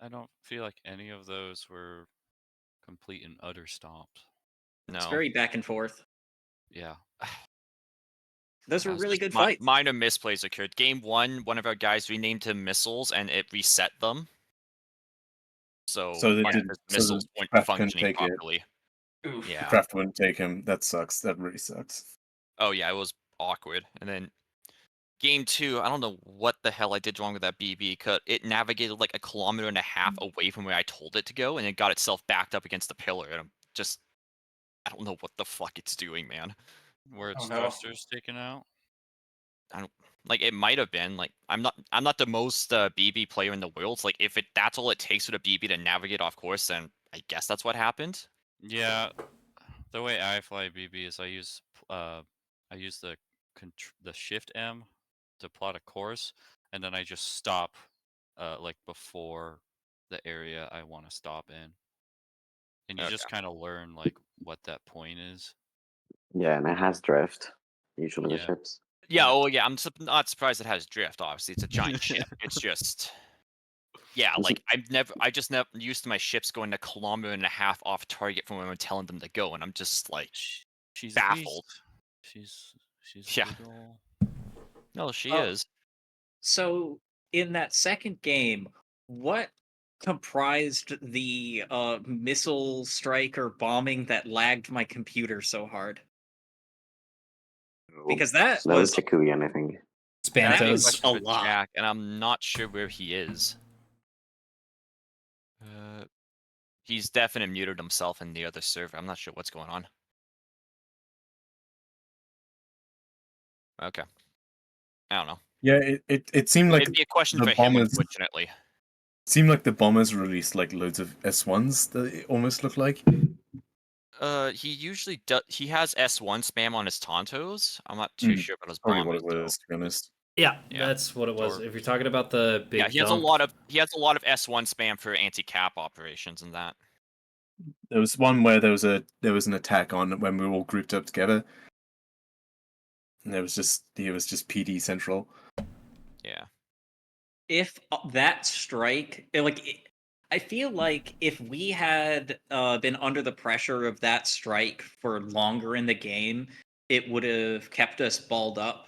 I don't feel like any of those were complete and utter stops. No. It's very back and forth. Yeah. Those were It's really just good fights. minor misplays occurred. Game 1, one of our guys renamed him Missiles, and it reset them. So the missiles weren't craft couldn't functioning take it. properly. Oof. The Yeah. craft wouldn't take him. That sucks. That really sucks. Oh yeah, it was awkward. And then game 2, I don't know what the hell I did wrong with that BB, because it navigated like 1.5 kilometers away from where I told it to go, and it got itself backed up against the pillar. And I don't know what the fuck it's doing, man. Where its Oh, no. thrusters taken out. I don't like. It might have been like I'm not the most BB player in the world. So, like if that's all it takes for the BB to navigate off course, then I guess that's what happened. Yeah, the way I fly BB is I use the Shift M to plot a course, and then I just stop like before the area I want to stop in, and you just kind of learn like what that point is. Yeah, and it has drift. Usually the Yeah. ships. Yeah. Oh yeah. I'm not surprised it has drift. Obviously, it's a giant ship. It's just. Yeah, like I just never used to my ships going 1.5 kilometers off target from where I'm telling them to go, and I'm just like She's baffled. A beast. She's Yeah. a little... No, she Oh. is. So in that second game, what comprised the missile strike or bombing that lagged my computer so hard? Because that So that was was Jakuyan, I think. That's a That was Spantos. question a for lot. Jack, and I'm not sure where he is. He's definitely muted himself in the other server. I'm not sure what's going on. Okay. I don't know. Yeah, it seemed like It'd be a question the for him, bombers unfortunately. seemed like the bombers released like loads of S1s that it almost looked like. He usually does. He has S1 spam on his Tontos. I'm not too Hmm, sure about his Probably what bombers, it though. was, to be honest. Yeah, Yeah. that's what it was. Or- If you're talking about the big Yeah, he has jump, a lot of S1 spam for anti-cap operations and that. There was one where there was an attack on when we were all grouped up together, and it was just PD central. Yeah. If that strike, I feel like if we had been under the pressure of that strike for longer in the game, it would have kept us balled up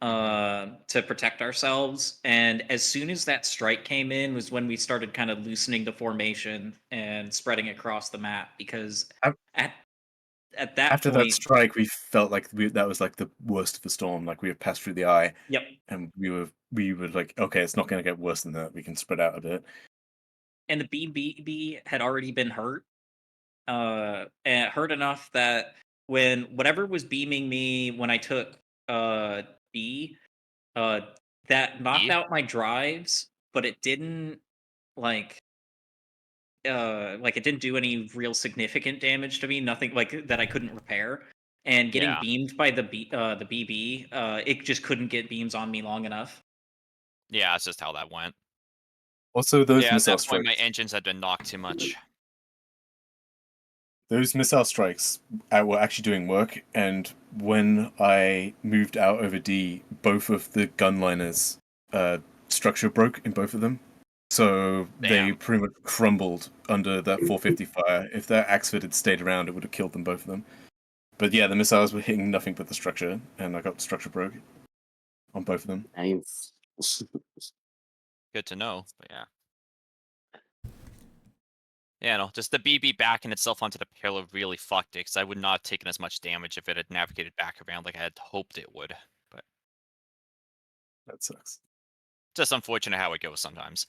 to protect ourselves. And as soon as that strike came in, was when we started kind of loosening the formation and spreading across the map. Because at that After point, that strike, we felt like that was like the worst of the storm. Like we had passed through the eye. Yep. And we were like, okay, it's not going to get worse than that. We can spread out a bit. And the BB had already been hurt, and hurt enough that when whatever was beaming me when I took B, that knocked out my drives, but it didn't like it didn't do any real significant damage to me. Nothing like that I couldn't repair. And getting Yeah. beamed by the BB, it just couldn't get beams on me long enough. Yeah, that's just how that went. Also, those Yeah, at missile that point, my strikes. engines had been knocked too much. Those missile strikes were actually doing work, and when I moved out over D, both of the gunliners' structure broke in both of them. So they Damn. pretty much crumbled under that 450 fire. If that Axford had stayed around, it would have killed them, both of them. But yeah, the missiles were hitting nothing but the structure, and I got the structure broke on both of them. Nice. Good to know, but yeah. Yeah, no, just the BB backing itself onto the pillar really fucked it, because I would not have taken as much damage if it had navigated back around like I had hoped it would. But That sucks. just unfortunate how it goes sometimes.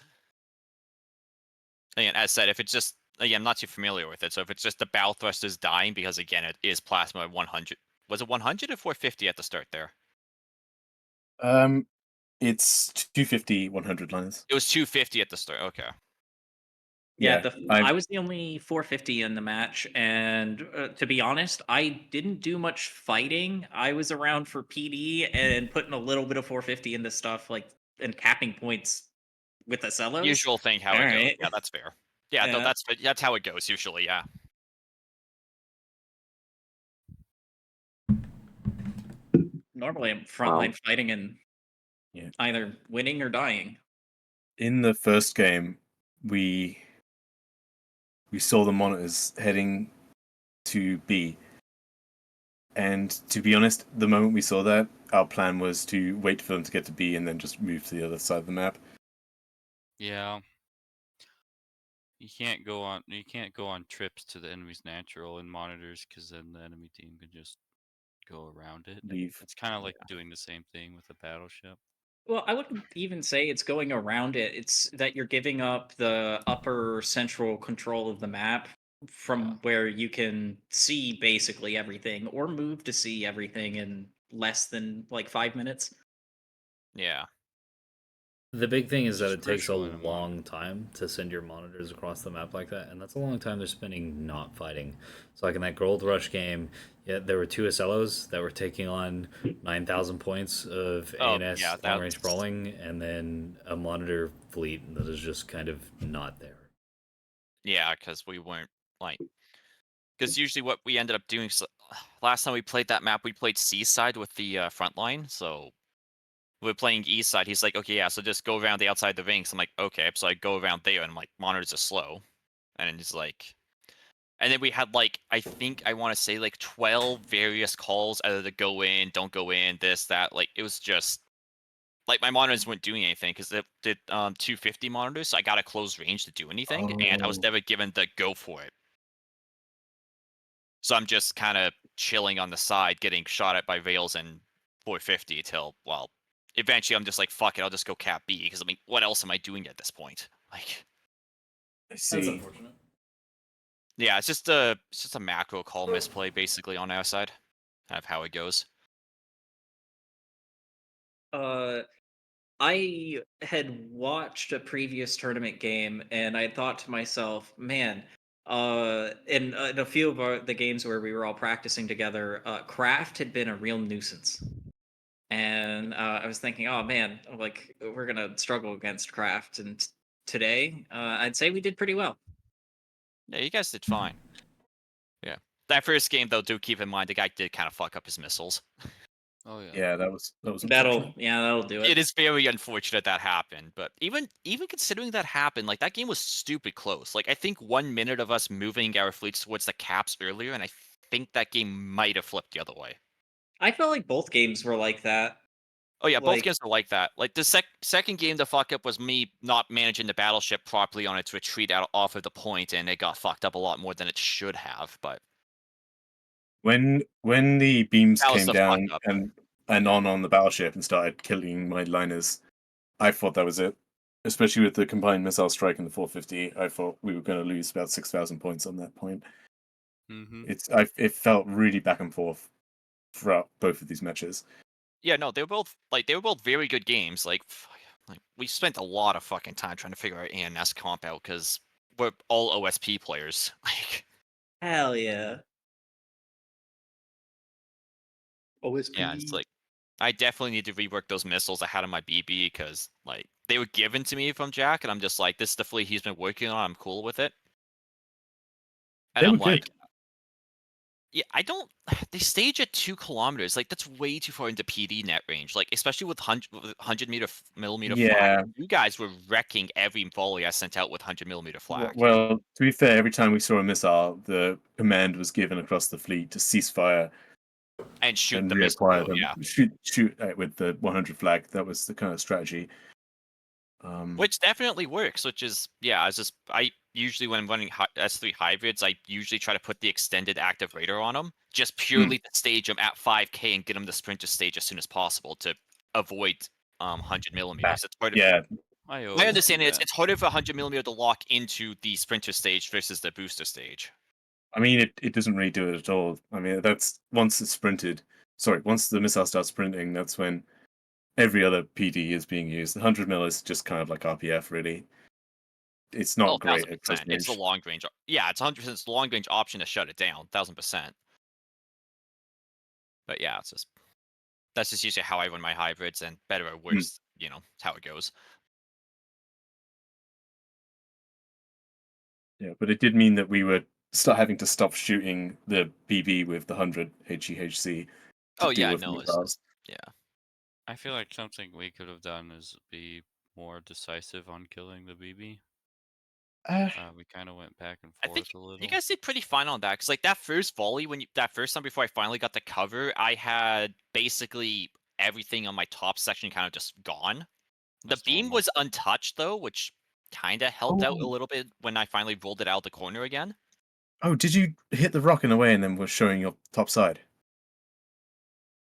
Again, as said, if it's just, again, I'm not too familiar with it, so if it's just the bow thrusters dying, because again, it is plasma 100. Was it 100 or 450 at the start there? It's 250 100 liners. It was 250 at the start, okay. Yeah, I was the only 450 in the match, and to be honest, I didn't do much fighting. I was around for PD and putting a little bit of 450 in this stuff, and capping points with the cellos. Usual thing, how it goes. Yeah, that's fair. Yeah, no, Yeah. that's how it goes usually. Yeah. Normally, I'm frontline fighting and either winning or dying. In the first game, we saw the monitors heading to B. And to be honest, the moment we saw that, our plan was to wait for them to get to B and then just move to the other side of the map. Yeah. You can't go on trips to the enemy's natural in monitors because then the enemy team can just go around it. Leave. It's kind of like doing the same thing with a battleship. Well, I wouldn't even say it's going around it. It's that you're giving up the upper central control of the map from where you can see basically everything or move to see everything in less than like 5 minutes. Yeah. The big thing is that Just it takes a crucial in a long time to send your monitors across the map like that, and that's a long time they're spending not fighting. So, like in that Gold Rush game, yeah, there were two SLOs that were taking on 9,000 points of Oh, ANS yeah, long range that's- sprawling, and then a monitor fleet that is just kind of not there. Yeah, because we weren't like. Because usually what we ended up doing, last time we played that map, we played Seaside with the front line. So we were playing East side. He's like, okay, yeah, so just go around the outside the rings. I'm like, okay. So I go around there, and I'm like, monitors are slow. And he's like, and then we had like, I think I want to say like 12 various calls, either to go in, don't go in, this, that. Like it was just like my monitors weren't doing anything because it did 250 monitors, so I got a close range to do anything, and I was Oh. never given the go for it. So I'm just kind of chilling on the side, getting shot at by Veils and 450 till, well, eventually I'm just like, fuck it, I'll just go cap B, because I mean, what else am I doing at this point? Like, I That's see. unfortunate. yeah, it's just a macro call misplay basically on our side, kind of how it goes. I had watched a previous tournament game and I thought to myself, man, in a few of the games where we were all practicing together, Craft had been a real nuisance. And I was thinking, oh man, like we're gonna struggle against Craft. And today, I'd say we did pretty well. Yeah, you guys did fine. Yeah. That first game, though, do keep in mind the guy did kind of fuck up his missiles. Oh yeah. Yeah, that was unfortunate. That'll do It it. is very unfortunate that happened, but even considering that happened, like that game was stupid close. Like I think 1 minute of us moving our fleets towards the caps earlier, and I think that game might have flipped the other way. I felt like both games were like that. Oh yeah, both Like- games are like that. Like the second game, the fuck up was me not managing the battleship properly on its retreat out off of the point, and it got fucked up a lot more than it should have. But When the beams that was came the fuck down up. and on the battleship and started killing my liners, I thought that was it. Especially with the combined missile strike and the 450, I thought we were going to lose about 6,000 points on that point. Mm-hmm. It felt really back and forth throughout both of these matches. Yeah, no, they were both very good games. Like we spent a lot of fucking time trying to figure out ANS comp out because we're all OSP players. Like, Hell yeah. OSP. yeah, it's like I definitely need to rework those missiles I had on my BB because like they were given to me from Jack, and I'm just like, this is the fleet he's been working on. I'm cool with it. And They I'm were like, good. yeah, I don't. They stage at 2 kilometers. Like that's way too far into PD net range. Like especially with 100 millimeter flak. Yeah. You guys were wrecking every volley I sent out with 100 millimeter flak. Well, to be fair, every time we saw a missile, the command was given across the fleet to cease fire And shoot and the missile. reacquire them. Yeah. Shoot with the 100 flag. That was the kind of strategy. Which definitely works. Which is yeah. I usually when I'm running S3 hybrids, I usually try to put the extended active radar on them, just purely to stage them at 5K and get them to sprint to stage as soon as possible to avoid 100 millimeters. It's part of Yeah, I my understanding. is It's harder for 100 millimeter to lock into the sprinter stage versus the booster stage. I mean, it doesn't really do it at all. I mean, that's once it's sprinted. Sorry, once the missile starts sprinting, that's when every other PD is being used. The 100 mil is just kind of like RPF, really. It's not Oh, great at close 1000%. It's the range. long range. Yeah, it's 100%. It's the long range option to shut it down. 1000%. But yeah, that's just usually how I run my hybrids, and better or worse, you know, it's how it goes. Yeah, but it did mean that we were having to stop shooting the BB with the 100 HEHC to Oh deal yeah, with no, it's missiles. just yeah. I feel like something we could have done is be more decisive on killing the BB. We kind of went back and I think forth a little. you guys did pretty fine on that because like that first volley that first time before I finally got the cover, I had basically everything on my top section kind of just gone. The That's beam normal. was untouched though, which kind of helped out a Oh. little bit when I finally rolled it out of the corner again. Oh, did you hit the rock in a way and then was showing your top side?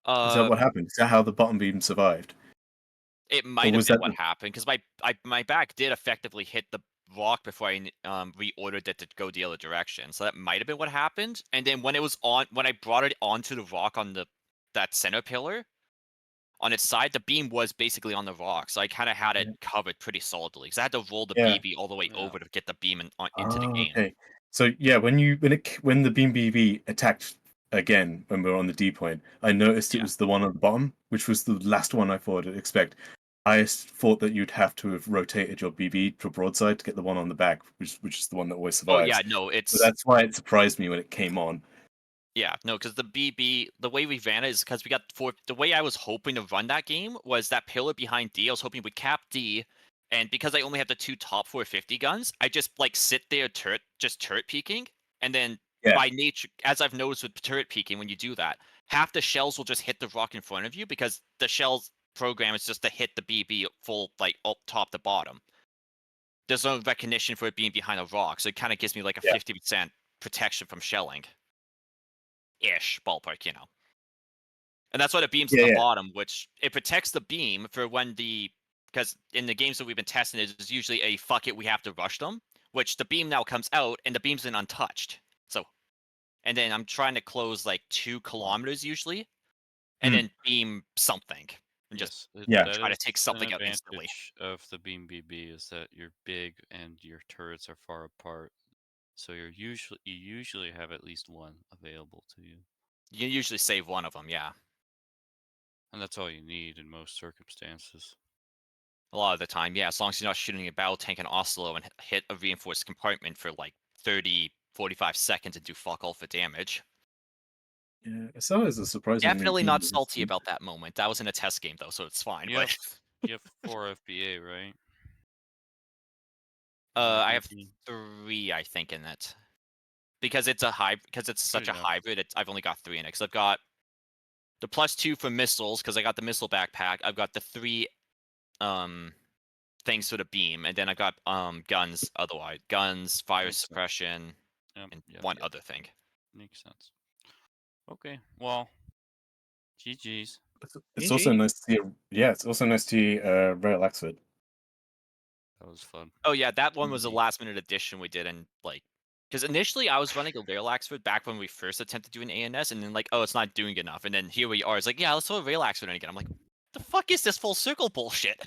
Is that what happened? Is that how the bottom beam survived? It Or might have was been that what happened because my back did effectively hit the rock before I reordered it to go the other direction. So that might have been what happened. And then when I brought it onto the rock on that center pillar on its side, the beam was basically on the rock. So I kind of had it Yeah. covered pretty solidly because I had to roll the Yeah. BB all the way Yeah. over to get the beam into the game. Okay. So yeah, when the beam BB attacked again when we were on the D point, I noticed it Yeah. was the one at the bottom, which was the last one I thought I'd expect. I thought that you'd have to have rotated your BB to a broadside to get the one on the back, which is the one that always Oh survives. yeah, no, So it's that's why it surprised me when it came on. yeah, no, because the BB, the way we ran it is because we got the way I was hoping to run that game was that pillar behind D. I was hoping we'd cap D, and because I only have the two top 450 guns, I just like sit there turret peeking, and then Yeah. by nature, as I've noticed with turret peeking, when you do that, half the shells will just hit the rock in front of you because the shells program is just to hit the BB full like up top to bottom. There's no recognition for it being behind a rock, so it kind of gives me like a Yeah. 50% protection from shelling. Ish ballpark, you know. And that's why the beam's at the Yeah. bottom, which it protects the beam for when because in the games that we've been testing, it's usually a fuck it, we have to rush them, which the beam now comes out and the beam's been untouched. So, and then I'm trying to close like 2 kilometers usually, and Hmm. then beam something and just Yes, Yeah. that try to is take an something out instantly. advantage of the beam BB is that you're big and your turrets are far apart, so you usually have at least one available to you, You usually save one of them, yeah. and that's all you need in most circumstances. A lot of the time, yeah, as long as you're not shooting a battle tank and Oslo and hit a reinforced compartment for like 30, 45 seconds and do fuck all for damage. Yeah. So is a surprisingly Definitely beam not salty resistant. about that moment. That was in a test game though, so it's fine. You But have you have 4 FBA, right? In your I have BB? 3, I think, in it. Because it's Good such a enough. hybrid, I've only got 3 in it. Because I've got the +2 for missiles, because I got the missile backpack. I've got the 3 things for the beam, and then I got guns otherwise. Guns, fire Makes sense. suppression, Yep, and yep, one yep. other thing. Makes sense. Okay, well, GG's. It's also GG. nice to see. It's also nice to see Rail Axford. That was fun. Oh yeah, that one was a Easy. last minute addition we did, and like, because initially I was running a Rail Axford back when we first attempted doing ANS, and then like, oh, it's not doing enough, and then here we are. It's like, yeah, let's throw a Rail Axford in again. I'm like, the fuck is this full circle bullshit?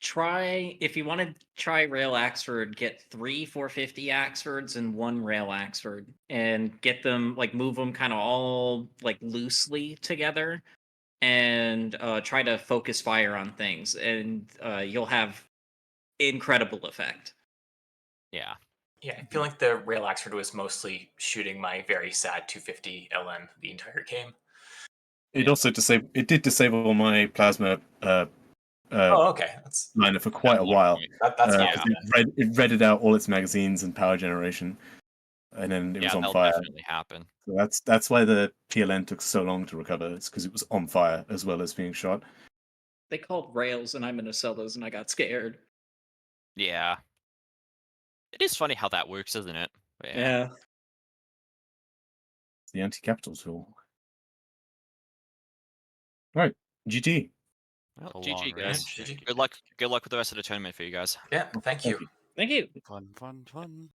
Try if you want to try Rail Axford, get 3 450 Axfords and 1 Rail Axford, and get them like move them kind of all like loosely together, and try to focus fire on things, and you'll have incredible effect. Yeah. Yeah, I feel like the Rail Axford was mostly shooting my very sad 250 LM the entire game. It Yeah. also did disable my plasma Oh, okay. That's liner for quite At a one while. point. that's Yeah. nice. It redded out all its magazines and power generation, and then it was Yeah, on that'll fire. definitely happen. So that's why the PLN took so long to recover. It's because it was on fire as well as being shot. They called rails, and I'm gonna sell those, and I got scared. Yeah. It is funny how that works, isn't it? But yeah. Yeah. It's the anti-capital tool. Right, GG. Well, A GG long guys. range. GG. Good luck with the rest of the tournament for you guys. Yeah, thank you. Thank you. Fun, fun, fun.